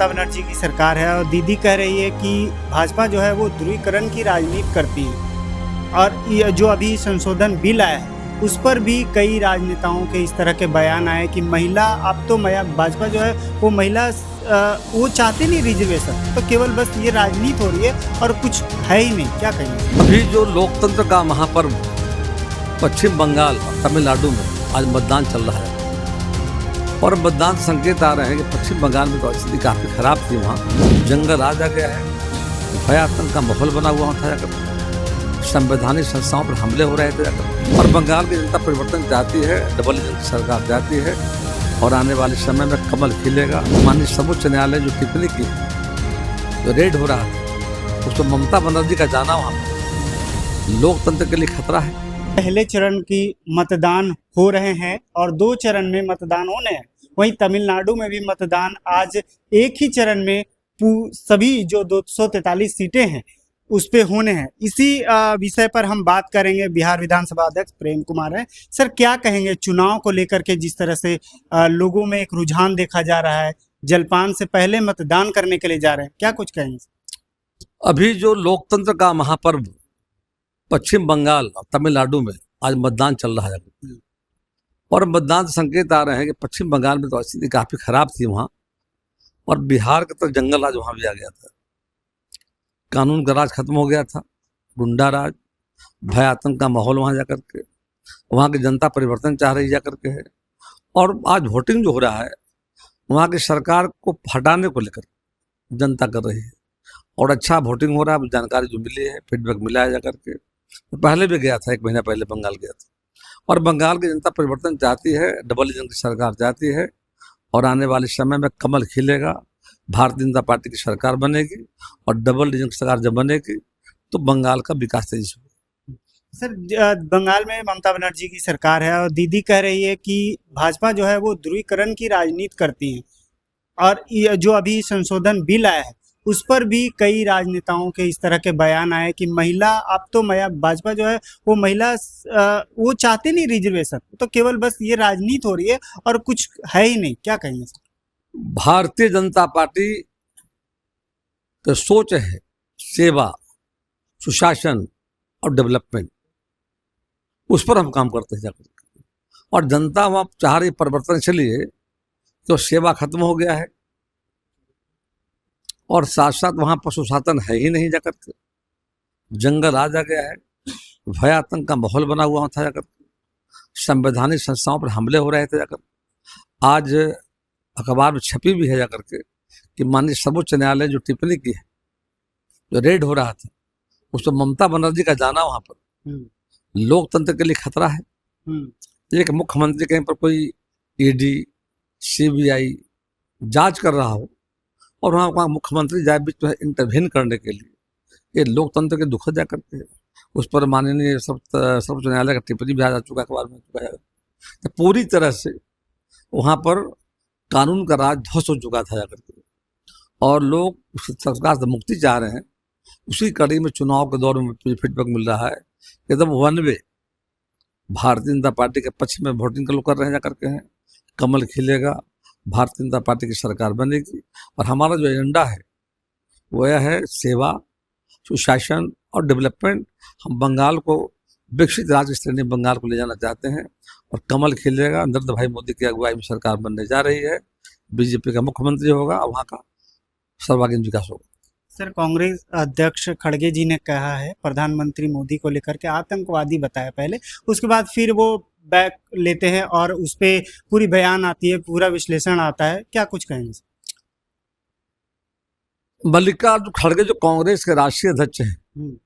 ममता बनर्जी की सरकार है और दीदी कह रही है कि भाजपा जो है वो ध्रुवीकरण की राजनीति करती है और ये जो अभी संशोधन बिल आया है उस पर भी कई राजनेताओं के इस तरह के बयान आए कि महिला अब तो भाजपा जो है वो महिला वो चाहते नहीं रिजर्वेशन, तो केवल बस ये राजनीति हो रही है और कुछ है ही नहीं। क्या कहेंगे? अभी जो लोकतंत्र का महापर्व पश्चिम बंगाल और तमिलनाडु में आज मतदान चल रहा है और मतदान संकेत आ रहे हैं कि पश्चिम बंगाल में तो स्थिति काफ़ी खराब थी। वहाँ जंगल आ गया है, भयातंक का माहौल बना हुआ था, जाकर संवैधानिक संस्थाओं पर हमले हो रहे थे जाकर। और बंगाल की जनता परिवर्तन चाहती है, डबल इंजन की सरकार चाहती है और आने वाले समय में कमल खिलेगा। माननीय सर्वोच्च न्यायालय जो टिप्पणी की, जो रेड हो रहा था, उसको ममता बनर्जी का जाना वहाँ लोकतंत्र के लिए खतरा है। पहले चरण की मतदान हो रहे हैं और 2 चरण में मतदान होने हैं। वहीं तमिलनाडु में भी मतदान आज एक ही चरण में सभी जो 243 सीटें हैं उस पे होने हैं। इसी विषय पर हम बात करेंगे। बिहार विधानसभा अध्यक्ष प्रेम कुमार हैं। सर, क्या कहेंगे चुनाव को लेकर के? जिस तरह से लोगों में एक रुझान देखा जा रहा है, जलपान से पहले मतदान करने के लिए जा रहे हैं, क्या कुछ कहेंगे? अभी जो लोकतंत्र का महापर्व पश्चिम बंगाल और तमिलनाडु में आज मतदान चल रहा है और मतदान संकेत आ रहे हैं कि पश्चिम बंगाल में तो स्थिति काफी खराब थी वहाँ, और बिहार का तो जंगल राज वहाँ भी आ गया था। कानून का राज खत्म हो गया था, गुंडा राज, भय आतंक का माहौल वहाँ जाकर के, वहाँ की जनता परिवर्तन चाह रही जाकर के है। और आज वोटिंग जो हो रहा है वहाँ की सरकार को हटाने को लेकर जनता कर रही है और अच्छा वोटिंग हो रहा है। जानकारी जो मिली है, फीडबैक मिला है जाकर के, तो पहले भी गया था, 1 महीना पहले बंगाल गया था। और बंगाल की जनता परिवर्तन चाहती है, डबल इंजन की सरकार चाहती है और आने वाले समय में कमल खिलेगा, भारतीय जनता पार्टी की सरकार बनेगी और डबल इंजन की सरकार जब बनेगी तो बंगाल का विकास तेजी से होगा। सर, बंगाल में ममता बनर्जी की सरकार है और दीदी कह रही है कि भाजपा जो है वो ध्रुवीकरण की राजनीति करती है और ये जो अभी संशोधन बिल आया है उस पर भी कई राजनेताओं के इस तरह के बयान आए कि महिला अब तो भाजपा जो है वो महिला वो चाहते नहीं रिजर्वेशन, तो केवल बस ये राजनीति हो रही है और कुछ है ही नहीं। क्या कहेंगे? भारतीय जनता पार्टी की सोच है सेवा, सुशासन और डेवलपमेंट, उस पर हम काम करते हैं जाकर। और जनता वहाँ चाह रही परिवर्तन, इसलिए तो सेवा खत्म हो गया है और साथ साथ वहाँ पशु शासन है ही नहीं जाकर के, जंगल आ जा गया है, भय आतंक का माहौल बना हुआ था जाकर, संवैधानिक संस्थाओं पर हमले हो रहे थे जाकर। आज अखबार में छपी भी है जाकर के कि माननीय सर्वोच्च न्यायालय जो टिप्पणी की है, जो रेड हो रहा था, उसको ममता बनर्जी का जाना वहाँ पर लोकतंत्र के लिए खतरा है। एक मुख्यमंत्री कहीं पर कोई ईडी सीबीआई जांच कर रहा हो और वहाँ मुख्यमंत्री जाए बीच में इंटरवेन करने के लिए, ये लोकतंत्र के दुखद जा करते हैं। उस पर माननीय सर्वोच्च न्यायालय का टिप्पणी भी आ जा चुका है, अखबार में चुका है। तो पूरी तरह से वहाँ पर कानून का राज ध्वस्त हो चुका था जाकर के और लोग उस सरकार से मुक्ति चाह रहे हैं। उसी कड़ी में चुनाव के दौर में फीडबैक मिल रहा है कि एकदम one way Bharatiya Janata party के पक्ष में वोटिंग का लोग कर रहे हैं जाकर के हैं। कमल खिलेगा, भारतीय जनता पार्टी की सरकार बनेगी और हमारा जो एजेंडा है वो यह है सेवा, सुशासन और डेवलपमेंट। हम बंगाल को विकसित राज्य श्रेणी बंगाल को ले जाना चाहते हैं और कमल खिलेगा। नरेंद्र भाई मोदी की अगुवाई में सरकार बनने जा रही है, बीजेपी का मुख्यमंत्री होगा और वहाँ का सर्वांगीण विकास होगा। सर, कांग्रेस अध्यक्ष खड़गे जी ने कहा है प्रधानमंत्री मोदी को लेकर के आतंकवादी बताया पहले, उसके बाद फिर वो बैक लेते हैं और उस पे पूरी बयान आती है, पूरा विश्लेषण आता है। क्या कुछ कहेंगे? मल्लिकार्जुन खड़गे जो कांग्रेस के राष्ट्रीय अध्यक्ष हैं,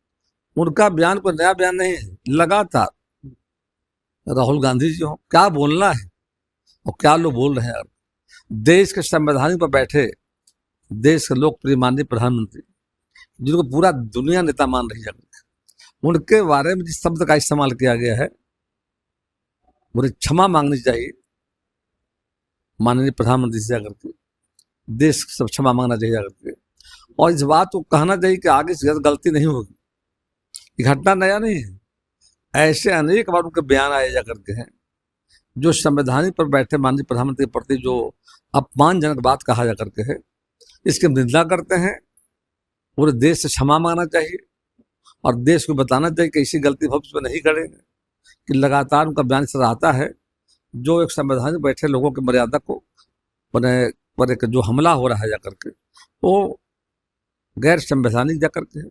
उनका बयान कोई नया बयान नहीं है। लगातार राहुल गांधी जी हो, क्या बोलना है और क्या लोग बोल रहे हैं। देश के संवैधानिक पर बैठे, देश के लोकप्रिय माननीय प्रधानमंत्री, जिनको पूरा दुनिया नेता मान रही है, उनके बारे में जिस शब्द का इस्तेमाल किया गया है, मुझे क्षमा मांगनी चाहिए माननीय प्रधानमंत्री से जाकर के, देश सब क्षमा मांगना चाहिए जाकर के और इस बात को कहना चाहिए कि आगे से गलती नहीं होगी। ये घटना नया नहीं है, ऐसे अनेक बार उनके बयान आए जा करके हैं जो संवैधानिक पर बैठे माननीय प्रधानमंत्री के प्रति जो अपमानजनक बात कहा जा करके है, इसकी हम निंदा करते हैं। पूरे देश से क्षमा मांगना चाहिए और देश को बताना चाहिए कि ऐसी गलती भविष्य में नहीं करेंगे। कि लगातार उनका बयान इस तरह आता है, जो एक संविधान में बैठे लोगों की मर्यादा को पर एक जो हमला हो रहा है जाकर के, वो गैर संवैधानिक जाकर के है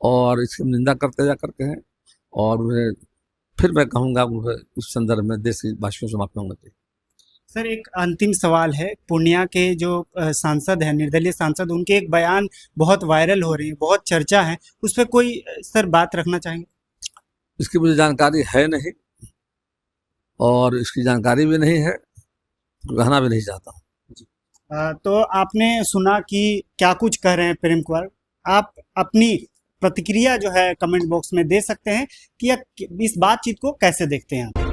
और इसकी निंदा करते जाकर के हैं। और फिर मैं कहूँगा इस संदर्भ में देश वासियों से माफी मांगना चाहिए। सर, एक अंतिम सवाल है। पूर्णिया के जो सांसद हैं, निर्दलीय सांसद, उनके एक बयान बहुत वायरल हो रही है, बहुत चर्चा है, उस पर कोई सर बात रखना चाहेंगे? इसकी मुझे जानकारी है नहीं और इसकी जानकारी भी नहीं है, कहना भी नहीं चाहता हूँ। तो आपने सुना कि क्या कुछ कह रहे हैं प्रेम कुमार। आप अपनी प्रतिक्रिया जो है कमेंट बॉक्स में दे सकते हैं कि इस बातचीत को कैसे देखते हैं आप।